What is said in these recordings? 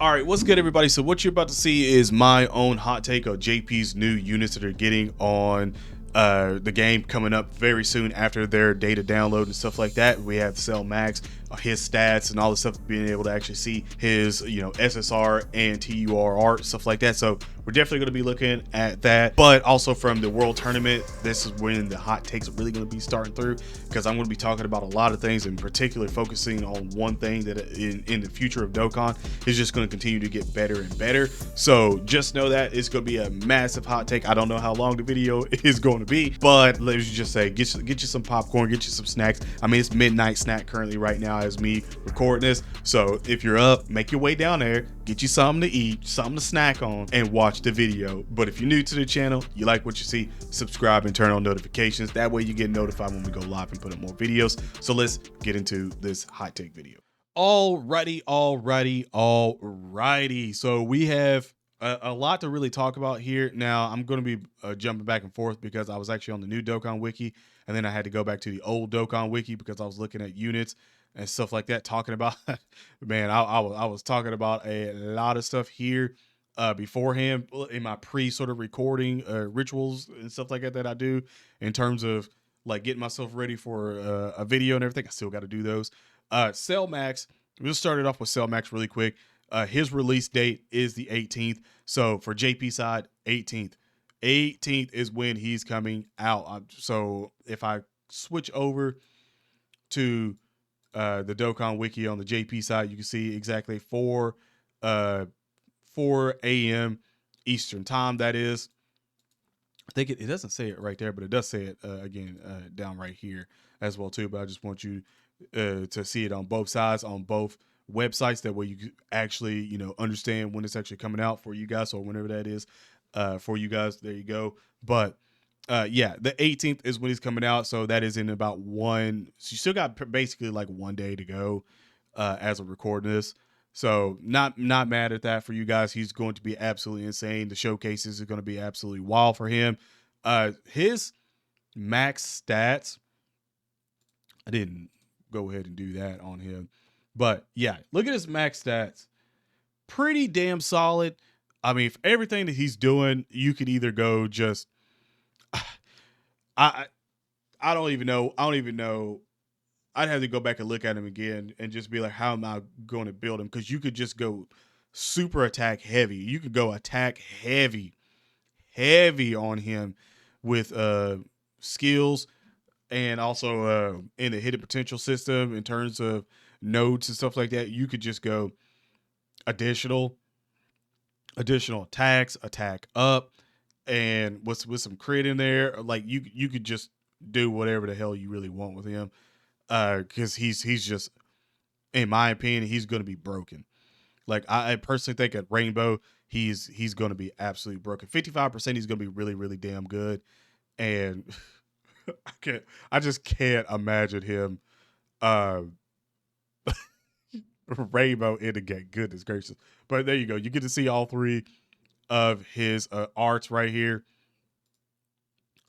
All right, what's good, everybody? So what you're about to see is my own hot take of JP's new units that are getting on the game coming up very soon after their data download and stuff like that. We have Cell Max, his stats, and all the stuff, being able to actually see his, SSR and TUR art, stuff like that. So we're definitely going to be looking at that. But also from the World Tournament, this is when the hot takes are really going to be starting through, because I'm going to be talking about a lot of things, and particularly focusing on one thing that in the future of Dokkan is just going to continue to get better and better. So just know that it's going to be a massive hot take. I don't know how long the video is going to be, but let's just say get you some popcorn, get you some snacks. I mean, it's midnight snack currently right now as me recording this. So if you're up, make your way down there, get you something to eat, something to snack on, and watch the video. But if you're new to the channel, you like what you see, subscribe and turn on notifications. That way you get notified when we go live and put up more videos. So let's get into this hot take video. Alrighty. So we have a lot to really talk about here. Now I'm going to be jumping back and forth because I was actually on the new Dokkan wiki, and then I had to go back to the old Dokkan wiki because I was looking at units and stuff like that, talking about man, I was talking about a lot of stuff here beforehand in my pre sort of recording rituals and stuff like that I do in terms of like getting myself ready for a video and everything. I still got to do those. Cell Max, we'll start it off with Cell Max really quick. His release date is the 18th. So for JP side, 18th is when he's coming out. So if I switch over to the Dokkan wiki on the JP side, you can see exactly 4 a.m. Eastern time. That is, I think it doesn't say it right there, but it does say it again down right here as well too. But I just want you to see it on both sides, on both websites. That way you actually, understand when it's actually coming out for you guys, or whenever that is for you guys. There you go. But yeah, the 18th is when he's coming out. So that is in about one. So you still got basically like 1 day to go as of recording this. So not mad at that for you guys. He's going to be absolutely insane. The showcases are going to be absolutely wild for him. His max stats, I didn't go ahead and do that on him, but yeah, look at his max stats. Pretty damn solid. I mean, for everything that he's doing, you could either go just I don't even know. I'd have to go back and look at him again and just be like, how am I going to build him? Because you could just go super attack heavy. You could go attack heavy on him with skills, and also in the hidden potential system in terms of nodes and stuff like that. You could just go additional attacks, attack up, and with some crit in there. Like you could just do whatever the hell you really want with him. Because he's just, in my opinion, he's going to be broken. Like I personally think at Rainbow, he's going to be absolutely broken. 55%, he's going to be really, really damn good. And I just can't imagine him Rainbow in the game. Goodness gracious. But there you go. You get to see all 3 of his arts right here.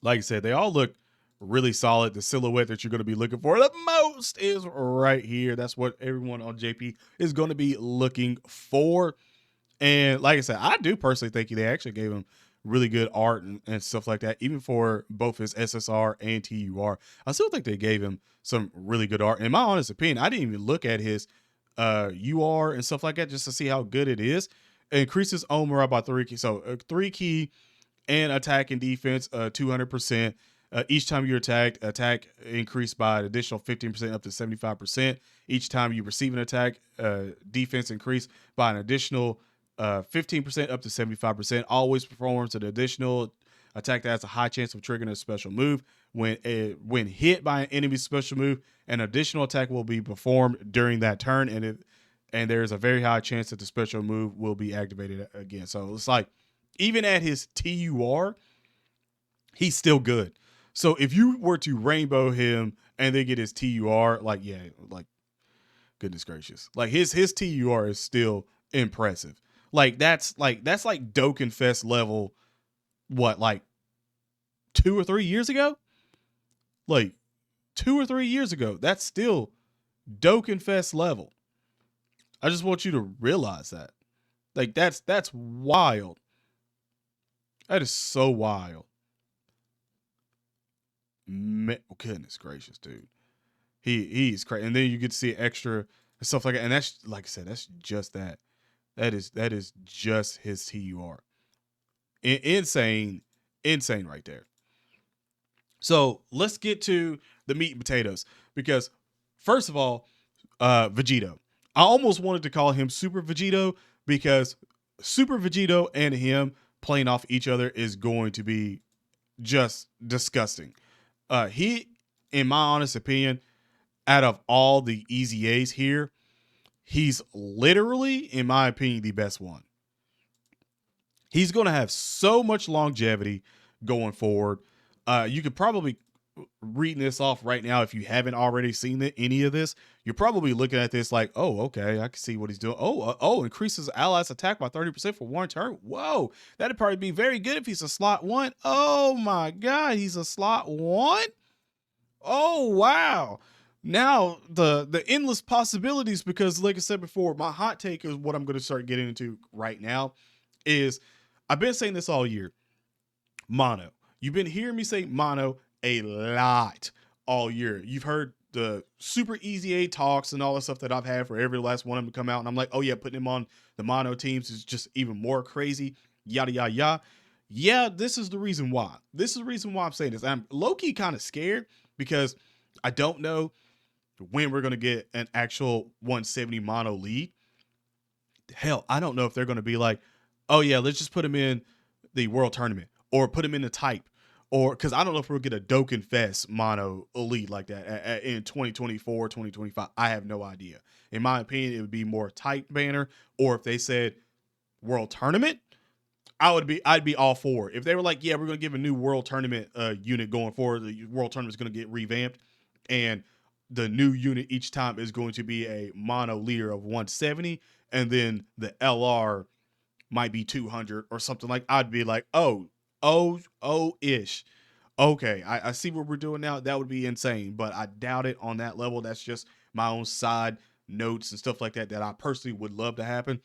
Like I said, they all look really solid. The silhouette that you're going to be looking for the most is right here. That's what everyone on JP is going to be looking for. And like I said, I do personally think they actually gave him really good art and stuff like that, even for both his SSR and TUR. I still think they gave him some really good art. In my honest opinion, I didn't even look at his UR and stuff like that just to see how good it is. It increases own morale by 3 key. So 3 key and attack and defense 200%. Each time you're attacked, attack increased by an additional 15% up to 75%. Each time you receive an attack, defense increased by an additional 15% up to 75%. Always performs an additional attack that has a high chance of triggering a special move. When hit by an enemy's special move, an additional attack will be performed during that turn, and there's a very high chance that the special move will be activated again. So it's like, even at his TUR, he's still good. So if you were to rainbow him and then get his TUR, like, yeah, like, goodness gracious. Like his TUR is still impressive. Like that's like Dokkan Fest level, what, like 2 or 3 years ago? Like 2 or 3 years ago. That's still Dokkan Fest level. I just want you to realize that. Like that's wild. That is so wild. Goodness gracious, dude. He's crazy. And then you get to see extra and stuff like that. And that's like I said, that's just that. That is just his TUR. Insane, insane right there. So let's get to the meat and potatoes because first of all, Vegito. I almost wanted to call him Super Vegito because Super Vegito and him playing off each other is going to be just disgusting. He, in my honest opinion, out of all the easy A's here, he's literally, in my opinion, the best one. He's going to have so much longevity going forward. You could probably reading this off right now if you haven't already seen any of this. You're probably looking at this like, oh, okay, I can see what he's doing. Increases allies attack by 30% for one turn. Whoa, that'd probably be very good if he's a slot one. Oh my god, he's a slot one. Oh wow. Now the endless possibilities, because like I said before, my hot take is what I'm going to start getting into right now is I've been saying this all year. Mono. You've been hearing me say mono a lot all year. You've heard the super easy A talks and all the stuff that I've had for every last one of them to come out. And I'm like, oh yeah, putting him on the mono teams is just even more crazy. Yada, yada, yada. Yeah, this is the reason why. This is the reason why I'm saying this. I'm low-key kind of scared because I don't know when we're going to get an actual 170 mono lead. Hell, I don't know if they're going to be like, oh yeah, let's just put him in the world tournament or put him in the type, or because I don't know if we'll get a Dokkan Fest mono elite like that in 2024, 2025. I have no idea. In my opinion, it would be more type banner, or if they said world tournament, I'd be all for it. If they were like, yeah, we're gonna give a new world tournament unit going forward, the world tournament is gonna get revamped, and the new unit each time is going to be a mono leader of 170, and then the LR might be 200 or something like. I'd be like, ish. Okay, I see what we're doing now. That would be insane, but I doubt it on that level. That's just my own side notes and stuff like that I personally would love to happen.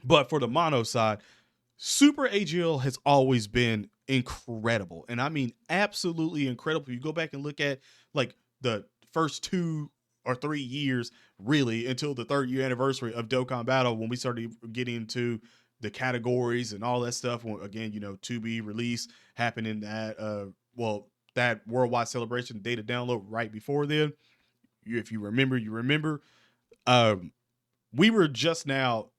But for the mono side, Super AGL has always been incredible. And I mean, absolutely incredible. You go back and look at like the first 2 or 3 years, really, until the 3rd year anniversary of Dokkan Battle, when we started getting into the categories and all that stuff. Again, to be released happened in that worldwide celebration data download right before then. If you remember, you remember. We were just now.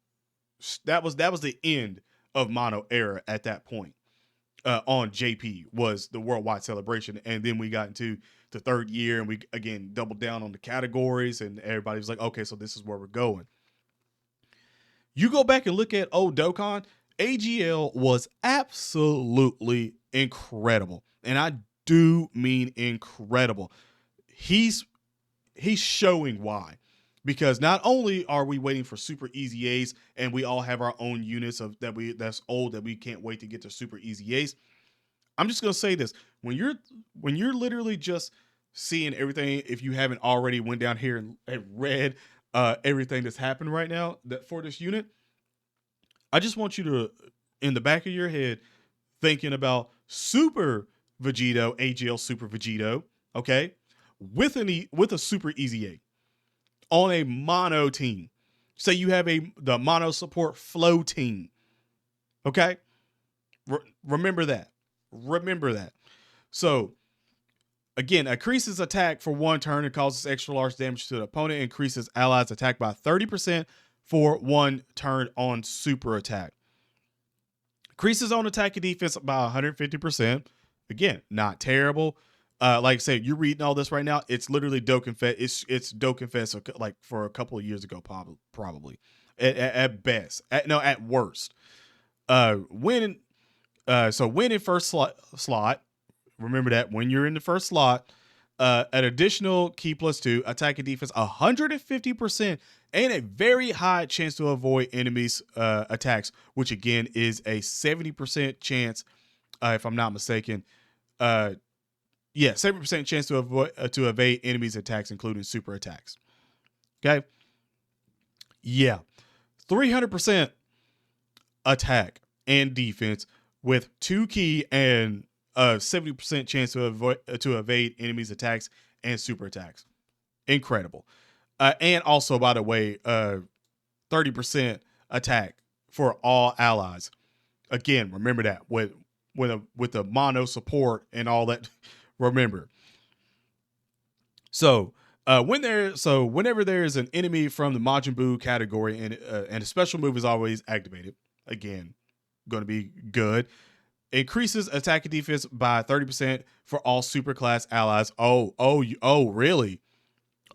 That was the end of mono era at that point. On JP was the worldwide celebration, and then we got into the 3rd year, and we again doubled down on the categories, and everybody was like, okay, so this is where we're going. You go back and look at old Dokkan, AGL was absolutely incredible. And I do mean incredible. He's showing why. Because not only are we waiting for super easy A's and we all have our own units that's old that we can't wait to get to super easy A's. I'm just gonna say this. When you're literally just seeing everything, if you haven't already went down here and read everything that's happened right now that for this unit, I just want you to, in the back of your head, thinking about Super Vegito, AGL Super Vegito, okay, with a super easy A on a mono team. Say you have the mono support flow team, okay. Remember that. Remember that. So again, increases attack for one turn and causes extra large damage to the opponent. Increases allies attack by 30% for one turn on super attack. Increases on attack and defense by 150%. Again, not terrible. Like I said, you're reading all this right now. It's literally Dokkan Fest. It's Dokkan Fest like for a couple of years ago, probably. At best. At worst. Winning first slot. Remember that when you're in the first slot, an additional key +2, attack and defense 150%, and a very high chance to avoid enemies' attacks, which again is a 70% chance, if I'm not mistaken. 70% chance to evade enemies' attacks, including super attacks. Okay. Yeah, 300%. attack and defense with 2 key and a 70% chance to evade enemies' attacks and super attacks. Incredible. And also, by the way, 30% attack for all allies. Again, remember that with the mono support and all that. Remember. So whenever there is an enemy from the Majin Buu category and a special move is always activated, again, going to be good. Increases attack and defense by 30% for all super class allies. Really?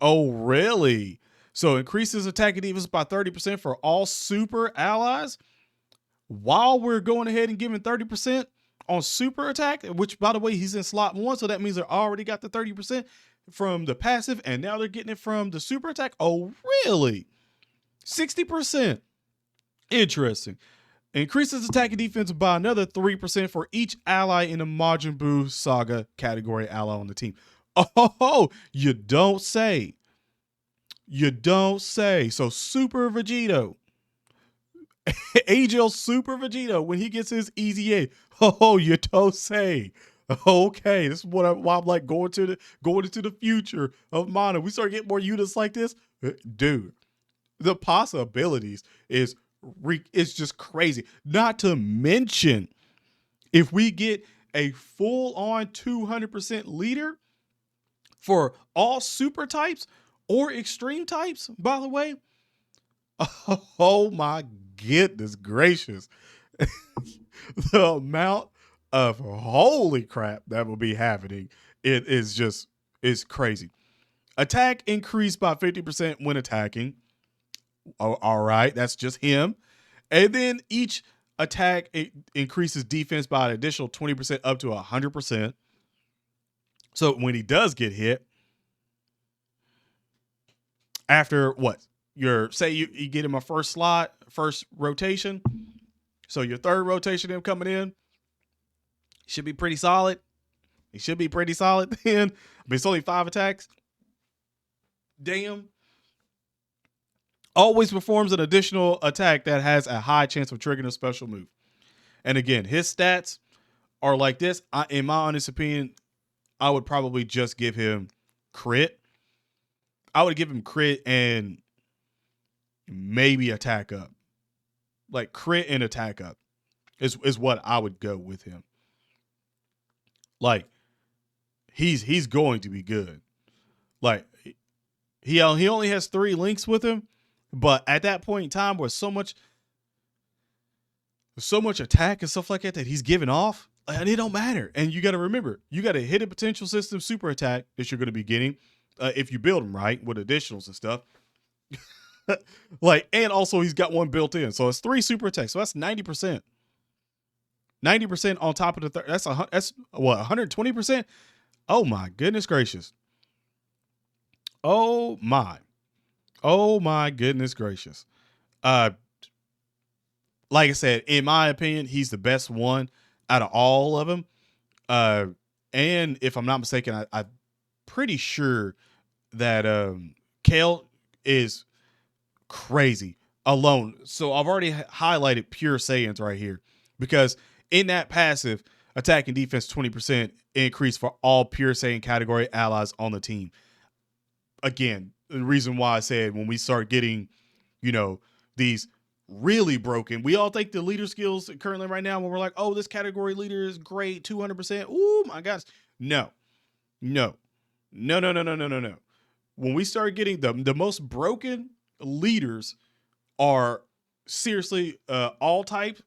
Oh, really? So increases attack and defense by 30% for all super allies while we're going ahead and giving 30% on super attack, which by the way, he's in slot 1. So that means they already got the 30% from the passive and now they're getting it from the super attack. Oh, really? 60%. Interesting. Increases attack and defense by another 3% for each ally in the Majin Buu Saga category ally on the team. Oh, you don't say. You don't say. So Super Vegito, AGL Super Vegito, when he gets his EZA, oh, you don't say. Okay, this is why I'm like going into the future of Mono. We start getting more units like this, dude. The possibilities is just crazy. Not to mention, if we get a full-on 200% leader for all super types or extreme types, by the way, oh my goodness gracious. The amount of holy crap that will be happening, it's crazy. Attack increased by 50% when attacking. Oh, all right, that's just him. And then each attack increases defense by an additional 20% up to 100%. So when he does get hit, after what? Say you get him a first slot, first rotation. So your third rotation, him coming in, should be pretty solid. He should be pretty solid then. But it's only 5 attacks. Damn. Always performs an additional attack that has a high chance of triggering a special move. And again, his stats are like this. In my honest opinion, I would probably just give him crit. I would give him crit and maybe attack up. Like crit and attack up is what I would go with him. Like he's going to be good. Like he only has 3 links with him, but at that point in time where so much attack and stuff like that he's giving off, and it don't matter. And you got to remember, you got a hidden potential system super attack that you're going to be getting if you build them right with additionals and stuff. Like, and also he's got 1 built in, so it's 3 super attacks. So that's 90%. 90% on top of the that's what 120%. Oh my goodness gracious. Oh my goodness gracious. Like I said, in my opinion, he's the best one out of all of them. And if I'm not mistaken, I'm pretty sure that Kale is crazy alone. So I've already highlighted pure Saiyans right here, because in that passive, attack and defense 20% increase for all pure Saiyan category allies on the team. Again, the reason why I said when we start getting, these really broken, we all think the leader skills currently right now when we're like, oh, this category leader is great, 200%. Oh my gosh. No. When we start getting the most broken leaders are seriously all type.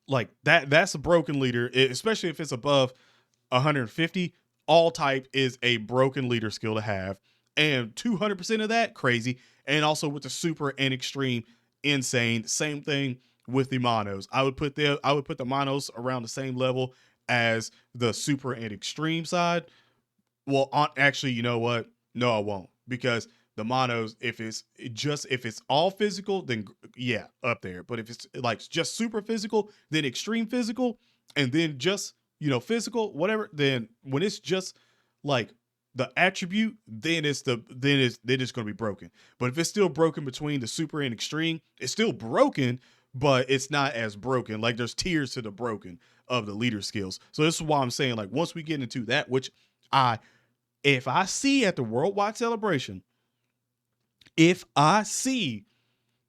Like that's a broken leader, especially if it's above 150. All type is a broken leader skill to have, and 200% of that crazy. And also with the super and extreme, insane. Same thing with the monos. I would put the monos around the same level as the super and extreme side. Well, actually, you know what? No, I won't, because the monos, if it's all physical, then yeah, up there. But if it's like just super physical, then extreme physical, and then just physical, whatever, then when it's just like the attribute, then it's going to be broken. But if it's still broken between the super and extreme, it's still broken, but it's not as broken. Like there's tiers to the broken of the leader skills. So this is why I'm saying, like, once we get into that, which I if I see at the worldwide celebration, if I see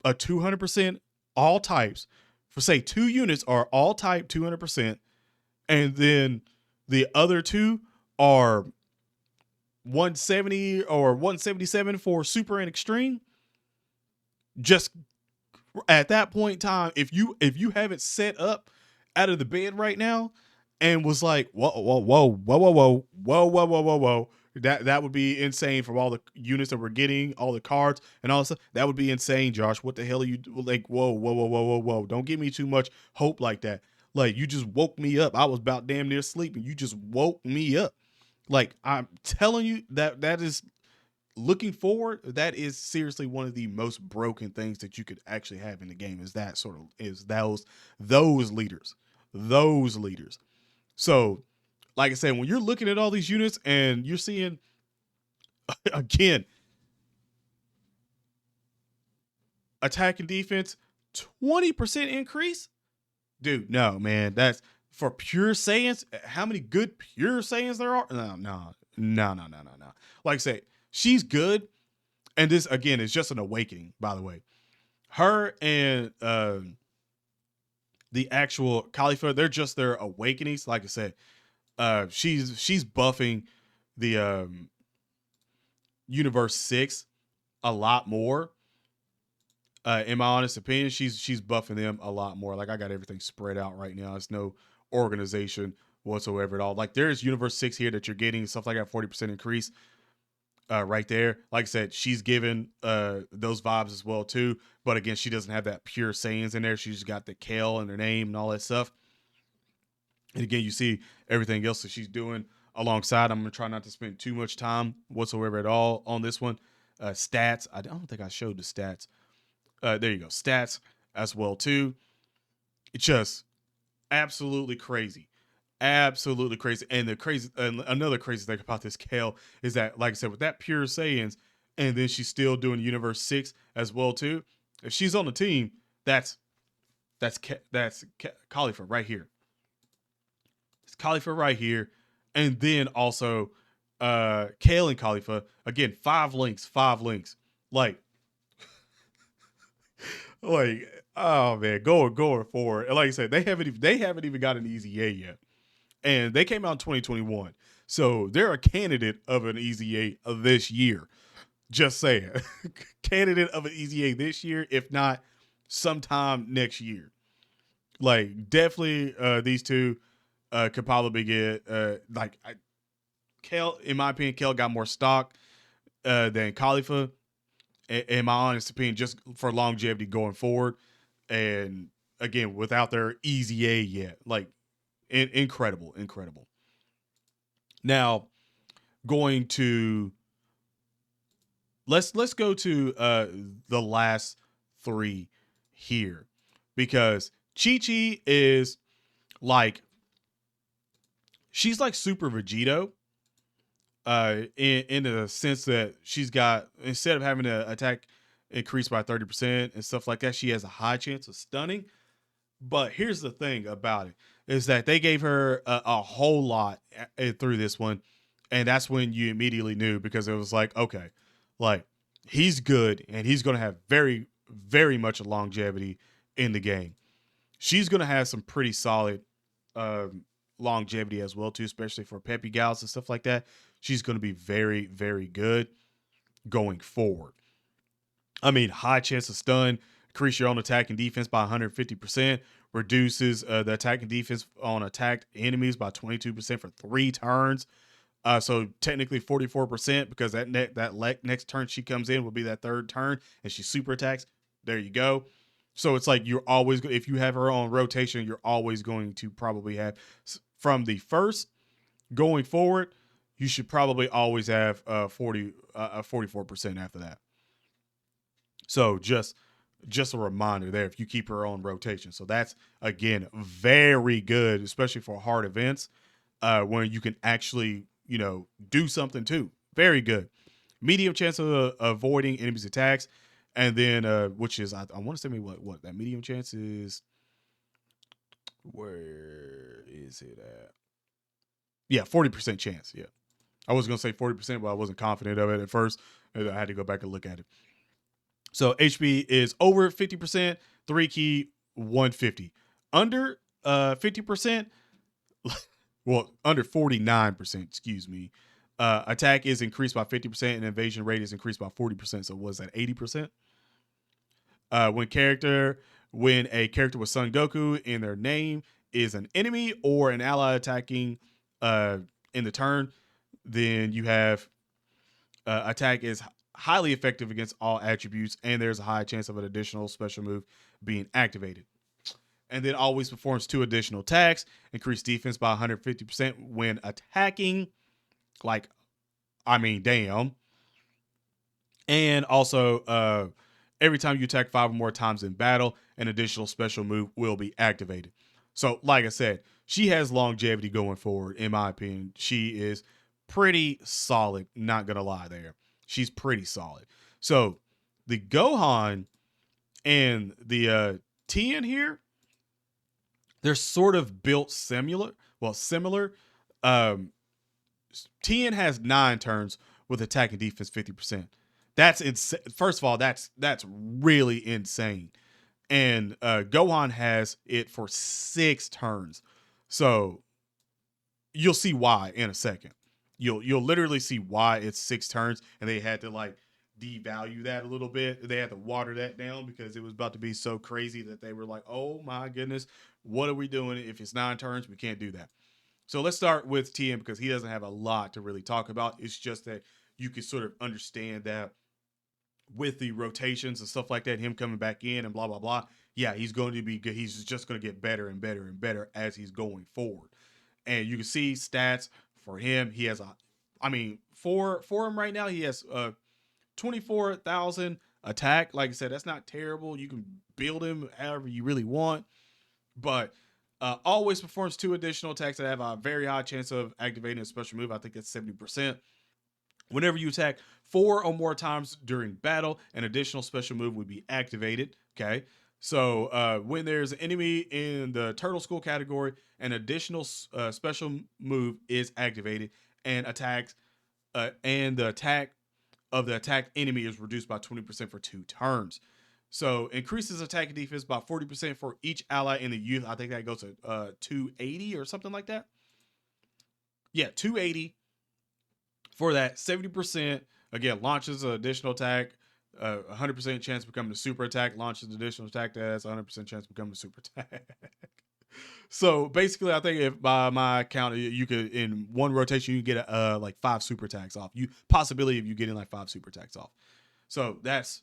a 200% all types for say 2 units are all type 200%, and then the other two are 170 or 177 for super and extreme, just at that point in time, if you have it set up out of the bed right now and was like, whoa, whoa, whoa, whoa, whoa, whoa, whoa, whoa, whoa, whoa, whoa, that would be insane from all the units that we're getting, all the cards and all that stuff. That would be insane, Josh. What the hell are you like? Whoa, whoa, whoa, whoa, whoa, whoa! Don't give me too much hope like that. Like you just woke me up. I was about damn near sleeping. You just woke me up. Like I'm telling you that is looking forward, that is seriously one of the most broken things that you could actually have in the game is that sort of is those leaders. Those leaders. So, like I said, when you're looking at all these units and you're seeing again attack and defense 20% increase, dude, no, man, that's for pure Saiyans. How many good pure Saiyans there are? No, no, no, no, no, no, no. Like I say, she's good. And this again is just an awakening, by the way. Her and the actual Khalifa, they're just their awakenings. Like I said, she's buffing the Universe 6 a lot more. In my honest opinion, she's buffing them a lot more. Like I got everything spread out right now. It's no organization whatsoever at all. Like there's Universe 6 here that you're getting stuff like that 40% increase. Right there. Like I said, she's given those vibes as well too. But again, she doesn't have that pure Saiyans in there. She's got the Kale in her name and all that stuff. And again, you see everything else that she's doing alongside. I'm gonna try not to spend too much time whatsoever at all on this one. Stats. I don't think I showed the stats. There you go. Stats as well too. It's just absolutely crazy. Absolutely crazy. And the crazy another crazy thing about this Kale is that, like I said, with that pure Saiyans, and then she's still doing Universe 6 as well too. If she's on the team, that's Khalifa right here. It's Khalifa right here. And then also Kale and Khalifa. Again, five links. Like like oh man, going forward. And like I said, they haven't even got an easy A yet. And they came out in 2021. So they're a candidate of an Easy A of this year. Just saying. Candidate of an Easy A this year, if not sometime next year. Like definitely these two could probably get Kel, in my opinion, Kel got more stock than Khalifa, in my honest opinion, just for longevity going forward. And again, without their Easy A yet. Like incredible, incredible. Now, going to let's go to the last three here because Chi Chi is like she's like Super Vegito in the sense that she's got instead of having to attack increase by 30% and stuff like that, she has a high chance of stunning. But here's the thing about it is that they gave her a whole lot through this one. And that's when you immediately knew because it was like, okay, like he's good and he's going to have very, very much longevity in the game. She's going to have some pretty solid longevity as well, too, especially for Peppy Gals and stuff like that. She's going to be very, very good going forward. I mean, high chance of stun, increase your own attack and defense by 150%, reduces the attack and defense on attacked enemies by 22% for 3 turns. So technically 44% because that next turn she comes in will be that third turn and she super attacks. There you go. So it's like you're always, if you have her on rotation, you're always going to probably have from the first going forward, you should probably always have 44% after that. So just a reminder there if you keep her on rotation. So that's again very good, especially for hard events when you can actually do something too. Very good. Medium chance of avoiding enemies' attacks. And then which is I want to say maybe what that medium chance is. Where is it at? Yeah, 40% chance. Yeah, I was gonna say 40%, but I wasn't confident of it at first. I had to go back and look at it. So HP is over 50%, 3 key 150. Under 50%, well, under 49%, excuse me. Attack is increased by 50% and invasion rate is increased by 40%. So was that 80%? When a character with Son Goku in their name is an enemy or an ally attacking uh, in the turn, then you have attack is highly effective against all attributes, and there's a high chance of an additional special move being activated. And then always performs 2 additional attacks, increase defense by 150% when attacking. Like, I mean, damn. And also, every time you attack 5 or more times in battle, an additional special move will be activated. So, like I said, she has longevity going forward, in my opinion. She is pretty solid, not gonna lie there. She's pretty solid. So, the Gohan and the Tien here, they're sort of built similar. Well, similar. Um, Tien has 9 turns with attack and defense 50%. That's insane. First of all, that's really insane. And Gohan has it for 6 turns. So you'll see why in a second. You'll literally see why it's 6 turns, and they had to like devalue that a little bit. They had to water that down because it was about to be so crazy that they were like, "Oh my goodness, what are we doing? If it's 9 turns, we can't do that." So let's start with TM because he doesn't have a lot to really talk about. It's just that you can sort of understand that with the rotations and stuff like that, him coming back in and blah blah blah. Yeah, he's going to be good. He's just going to get better and better and better as he's going forward. And you can see stats for him. He has I mean, for him right now, he has 24,000 attack. Like I said, that's not terrible. You can build him however you really want, but always performs 2 additional attacks that have a very high chance of activating a special move. I think it's 70%. Whenever you attack 4 or more times during battle, an additional special move would be activated. Okay. So when there's an enemy in the Turtle School category, an additional special move is activated, and the attack of the attacked enemy is reduced by 20% for 2 turns. So increases attack and defense by 40% for each ally in the youth. I think that goes to 280 or something like that. Yeah, 280 for that. 70% again launches an additional attack. 100% chance of becoming a super attack. Launches an additional attack that has 100% chance of becoming a super attack. So basically, I think if by my count, you could in one rotation you get like 5 super attacks off. You possibility of you getting like 5 super attacks off. So that's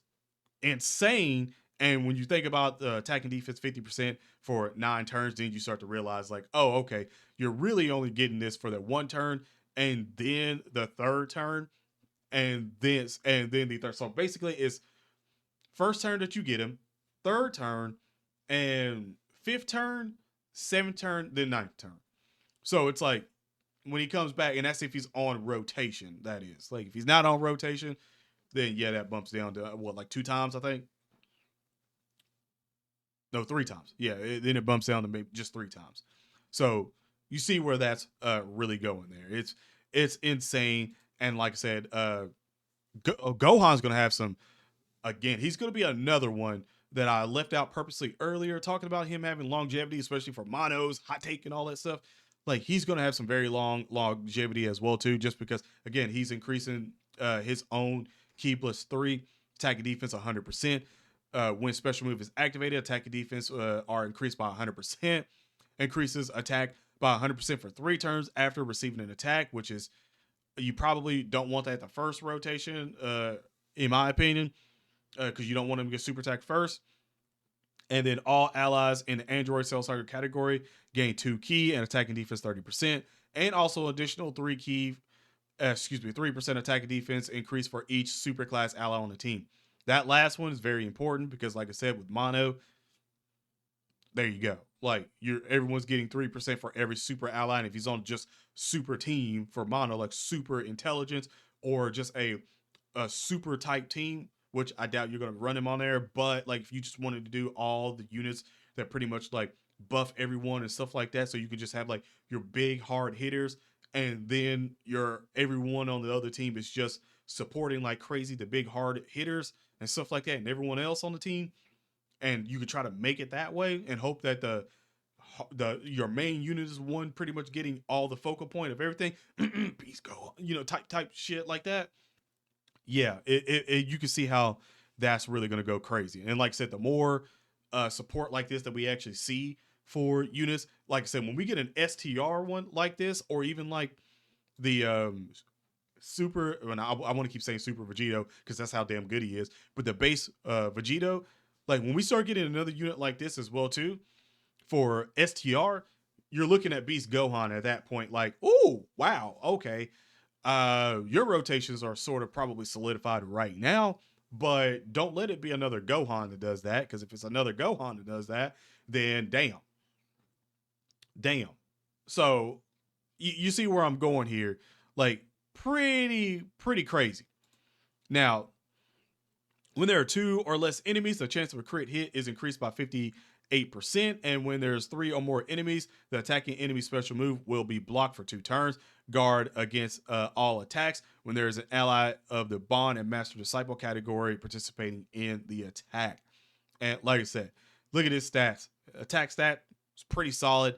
insane. And when you think about the attack and defense 50% for 9 turns, then you start to realize like, oh, okay, you're really only getting this for that 1 turn, and then the 3rd turn, and then the third. So basically, it's first turn that you get him, 3rd turn, and 5th turn, 7th turn, then 9th turn. So it's like when he comes back, and that's if he's on rotation. That is like if he's not on rotation, then yeah, that bumps down to what, like 2 times, I think. No, 3 times. Yeah, then it bumps down to maybe just 3 times. So you see where that's really going there. It's insane. And like I said, Gohan's gonna have some. Again, he's gonna be another one that I left out purposely earlier, talking about him having longevity, especially for monos, hot take, and all that stuff. Like he's gonna have some very long longevity as well too, just because again he's increasing his own key plus 3 attack and defense 100%. When special move is activated, attack and defense are increased by 100%. Increases attack by 100% for 3 turns after receiving an attack, which is you probably don't want that the first rotation, in my opinion, because you don't want him to get super attack first. And then all allies in the Android Cell Saga category gain 2 key and attack and defense 30%, and also additional 3% attack and defense increase for each super class ally on the team. That last one is very important because, like I said, with mono, there you go. Like everyone's getting 3% for every super ally, and if he's on just super team for mono, like super intelligence or just a super type team which I doubt you're going to run him on there. But like if you just wanted to do all the units that pretty much like buff everyone and stuff like that, so you could just have like your big hard hitters, and then your everyone on the other team is just supporting like crazy the big hard hitters and stuff like that, and everyone else on the team, and you could try to make it that way and hope that your main unit is one pretty much getting all the focal point of everything. Peace go, type shit like that. Yeah, you can see how that's really going to go crazy. And like I said, the more support like this that we actually see for units, like I said, when we get an STR one like this, or even like the super, and I want to keep saying super Vegito because that's how damn good he is, but the base Vegito, like when we start getting another unit like this as well too for STR, you're looking at Beast Gohan at that point like, oh wow, okay, your rotations are sort of probably solidified right now, but don't let it be another Gohan that does that, because if it's another Gohan that does that, then damn. So you see where I'm going here, like pretty crazy. Now, when there are 2 or less enemies, the chance of a crit hit is increased by 58%. And when there's 3 or more enemies, the attacking enemy special move will be blocked for 2 turns. Guard against all attacks when there is an ally of the Bond and Master Disciple category participating in the attack. And like I said, look at his stats. Attack stat is pretty solid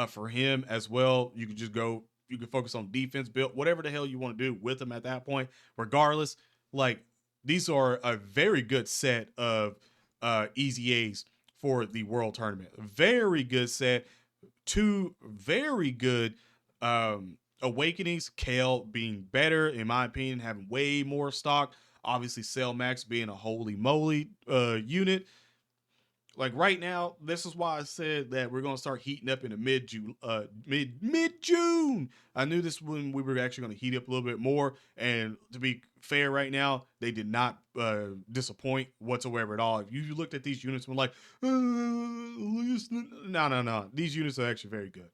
for him as well. You can just go, you can focus on defense, build, whatever the hell you want to do with him at that point. Regardless, like, these are a very good set of EZAs for the World Tournament. Very good set. 2 very good awakenings. Kale being better, in my opinion, having way more stock. Obviously, Cell Max being a holy moly unit. Like right now, this is why I said that we're gonna start heating up in the mid June. I knew this when we were actually gonna heat up a little bit more. And to be fair, right now they did not disappoint whatsoever at all. If you looked at these units and were like, no, these units are actually very good,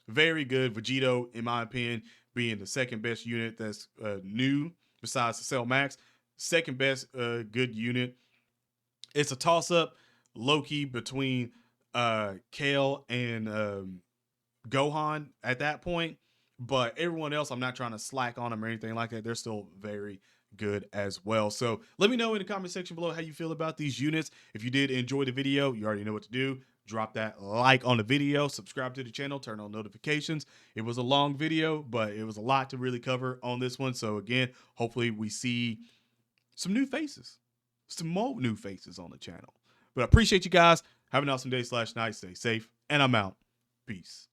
very good. Vegito, in my opinion, being the second best unit that's new besides the Cell Max, second best good unit. It's a toss up low-key between Kale and Gohan at that point, but everyone else, I'm not trying to slack on them or anything like that. They're still very good as well. So let me know in the comment section below how you feel about these units. If you did enjoy the video, you already know what to do. Drop that like on the video, subscribe to the channel, turn on notifications. It was a long video, but it was a lot to really cover on this one. So again, hopefully we see some new faces, some more new faces on the channel. But I appreciate you guys. Have an awesome day / night. Stay safe. And I'm out. Peace.